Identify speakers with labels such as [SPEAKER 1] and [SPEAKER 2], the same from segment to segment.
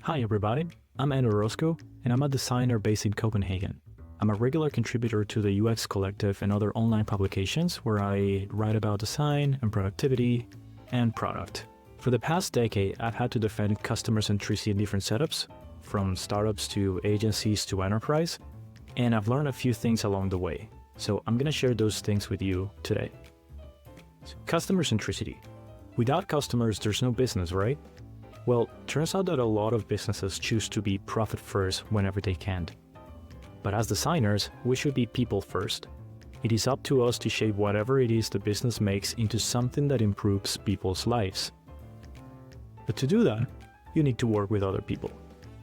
[SPEAKER 1] Hi everybody, I'm Orozco, and I'm a designer based in Copenhagen. I'm a regular contributor to the UX Collective and other online publications where I write about design and productivity and product. For the past decade, I've had to defend customer centricity in different setups, from startups to agencies to enterprise, and I've learned a few things along the way. So I'm going to share those things with you today. Customer centricity. Without customers, there's no business, right? Well, turns out that a lot of businesses choose to be profit first whenever they can. But as designers, we should be people first. It is up to us to shape whatever it is the business makes into something that improves people's lives. But to do that, you need to work with other people.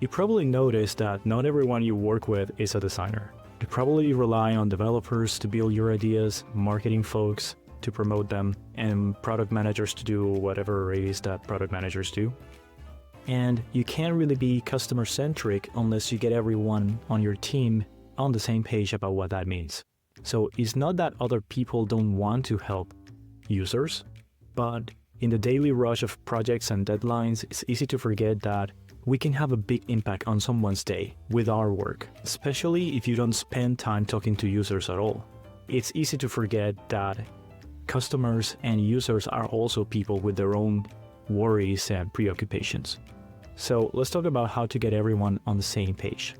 [SPEAKER 1] You probably noticed that not everyone you work with is a designer. You probably rely on developers to build your ideas, marketing folks to promote them, and product managers to do whatever it is that product managers do. And you can't really be customer-centric unless you get everyone on your team on the same page about what that means. So it's not that other people don't want to help users, but in the daily rush of projects and deadlines, it's easy to forget that we can have a big impact on someone's day with our work, especially if you don't spend time talking to users at all. It's easy to forget that customers and users are also people with their own worries and preoccupations. So let's talk about how to get everyone on the same page.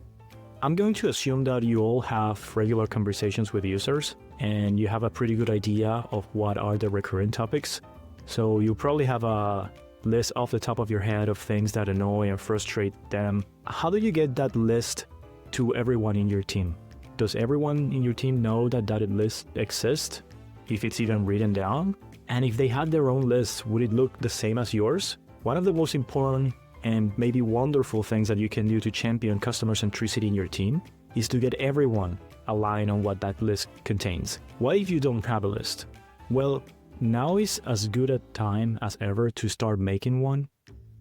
[SPEAKER 1] I'm going to assume that you all have regular conversations with users and you have a pretty good idea of what are the recurrent topics. So you probably have a list off the top of your head of things that annoy and frustrate them. How do you get that list to everyone in your team? Does everyone in your team know that that list exists? If it's even written down? And if they had their own list, would it look the same as yours? One of the most important and maybe wonderful things that you can do to champion customer centricity in your team is to get everyone aligned on what that list contains. What if you don't have a list? Well, now is as good a time as ever to start making one.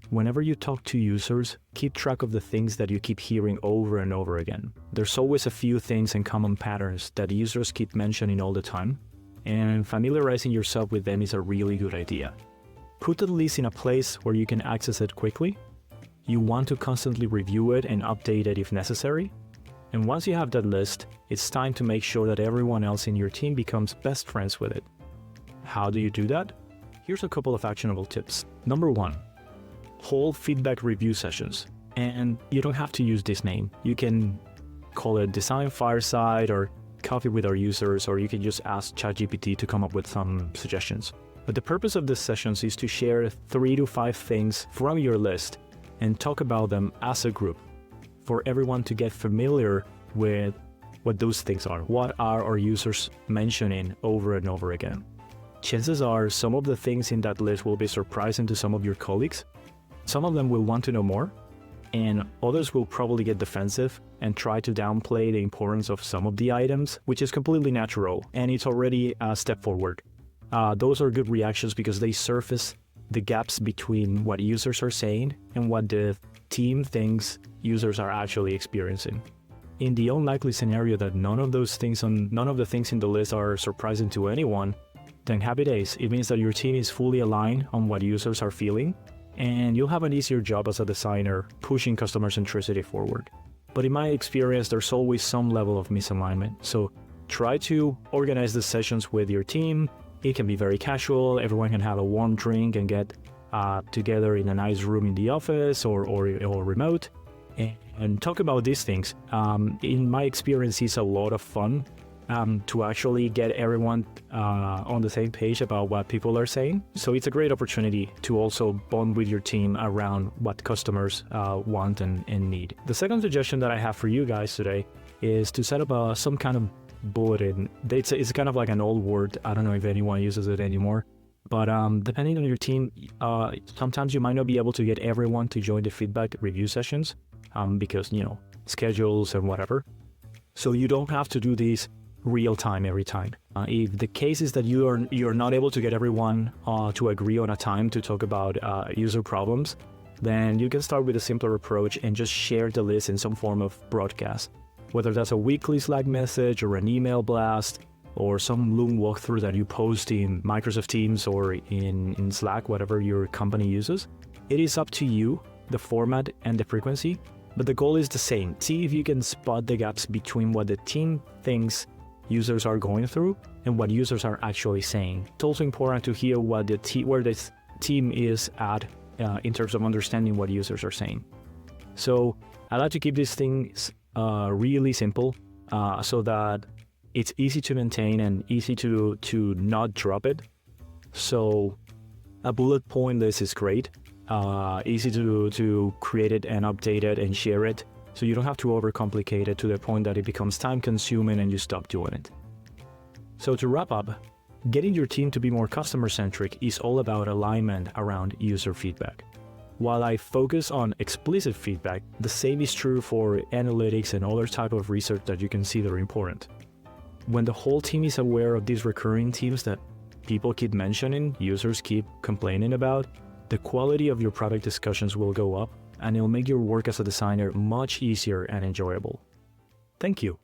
[SPEAKER 1] Whenever you talk to users, keep track of the things that you keep hearing over and over again. There's always a few things and common patterns that users keep mentioning all the time, and familiarizing yourself with them is a really good idea. Put the list in a place where you can access it quickly. You want to constantly review it and update it if necessary. And once you have that list, it's time to make sure that everyone else in your team becomes best friends with it. How do you do that? Here's a couple of actionable tips. Number 1, hold feedback review sessions. And you don't have to use this name. You can call it Design Fireside or Coffee with our users, or you can just ask ChatGPT to come up with some suggestions. But the purpose of these sessions is to share 3 to 5 things from your list and talk about them as a group for everyone to get familiar with what those things are. What are our users mentioning over and over again? Chances are some of the things in that list will be surprising to some of your colleagues. Some of them will want to know more, and others will probably get defensive and try to downplay the importance of some of the items, which is completely natural, and it's already a step forward. Those are good reactions because they surface the gaps between what users are saying and what the team thinks users are actually experiencing. In the unlikely scenario that none of the things in the list are surprising to anyone, then happy days. It means that your team is fully aligned on what users are feeling, and you'll have an easier job as a designer pushing customer centricity forward. But in my experience, there's always some level of misalignment. So try to organize the sessions with your team. It can be very casual. Everyone can have a warm drink and get together in a nice room in the office or remote and talk about these things. In my experience, it's a lot of fun to actually get everyone on the same page about what people are saying. So it's a great opportunity to also bond with your team around what customers want and need. The second suggestion that I have for you guys today is to set up some kind of bulletin. It's kind of like an old word. I don't know if anyone uses it anymore. But depending on your team, sometimes you might not be able to get everyone to join the feedback review sessions because, schedules and whatever. So you don't have to do these real time every time. If the case is that you're not able to get everyone to agree on a time to talk about user problems, then you can start with a simpler approach and just share the list in some form of broadcast. Whether that's a weekly Slack message or an email blast or some Loom walkthrough that you post in Microsoft Teams or in Slack, whatever your company uses, it is up to you the format, and the frequency, but the goal is the same. See if you can spot the gaps between what the team thinks users are going through and what users are actually saying. It's also important to hear what where this team is at in terms of understanding what users are saying. So I like to keep these things really simple so that it's easy to maintain and easy to not drop it. So a bullet point list is great, easy to create it and update it and share it. So you don't have to overcomplicate it to the point that it becomes time consuming and you stop doing it. So to wrap up, getting your team to be more customer centric is all about alignment around user feedback. While I focus on explicit feedback, the same is true for analytics and other type of research that you can see that are important. When the whole team is aware of these recurring themes that people keep mentioning, users keep complaining about, the quality of your product discussions will go up and it'll make your work as a designer much easier and enjoyable. Thank you.